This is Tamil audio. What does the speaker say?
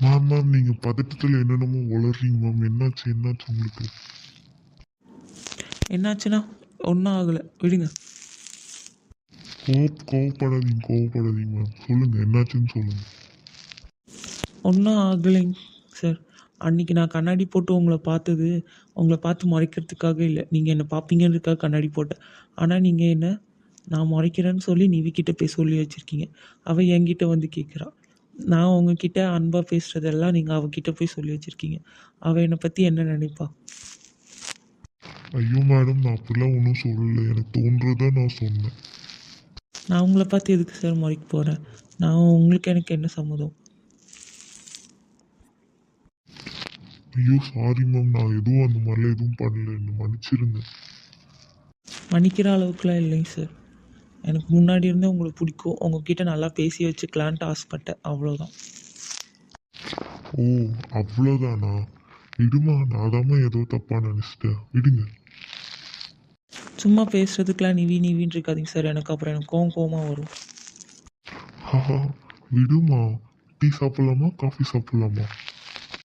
மேம் நீங்கள் பதட்டத்தில் என்னென்னமோ வளர்றீங்க மேம். என்னாச்சு உங்களுக்கு? என்னாச்சுன்னா ஒன்றும் ஆகலை, விடுங்க. கோவப்படாதீங்க மேம். சொல்லுங்கள், என்னாச்சுன்னு சொல்லுங்கள். ஒன்றும் ஆகலைங்க சார். அன்றைக்கி நான் கண்ணாடி போட்டு உங்களை பார்த்தது உங்களை பார்த்து முறைக்கிறதுக்காக இல்லை, நீங்கள் என்னை பார்ப்பீங்கன்றதுக்காக கண்ணாடி போட்டேன். ஆனால் நீங்கள் என்ன நான் முறைக்கிறேன்னு சொல்லி நிவிக்கிட்ட போய் சொல்லி வச்சுருக்கீங்க. அவள் என்கிட்ட வந்து கேட்குறா. நான் உங்ககிட்ட அன்பாக பேசுகிறதெல்லாம் நீங்கள் அவகிட்ட போய் சொல்லி வச்சுருக்கீங்க. அவள் என்னை பற்றி என்ன நினைப்பா? ஐயோ மேடம், நான் அப்படிலாம் ஒன்றும் சொல்லலை. எனக்கு தோன்றதை நான் சொன்னேன். நான் உங்களை பார்த்து எதுக்கு சார் முறைக்க போகிறேன்? எனக்கு என்ன சம்மதம்? ஐயோ சாரி மேம், நான் எதுவும் அந்த மாதிரிலாம் எதுவும் பண்ணல, என்ன மன்னிச்சிருங்க. மன்னிக்கிற அளவுக்குலாம் இல்லைங்க சார். எனக்கு முன்னாடி இருந்தே உங்களுக்கு பிடிக்கும், உங்ககிட்ட நல்லா பேசி வச்சுக்கலான்ட்டு ஆசைப்பட்டேன், அவ்வளோதான். ஓ அவ்வளோதானா? விடுமா, நான் தாம்மா ஏதோ தப்பாக நினச்சிட்டேன், விடுங்க. சும்மா பேசுகிறதுக்கெலாம் நீவின்னு இருக்காதீங்க சார். எனக்கு கோவமாக வரும். விடுமா. டீ சாப்பிட்லாமா, காஃபி சாப்பிட்லாமா?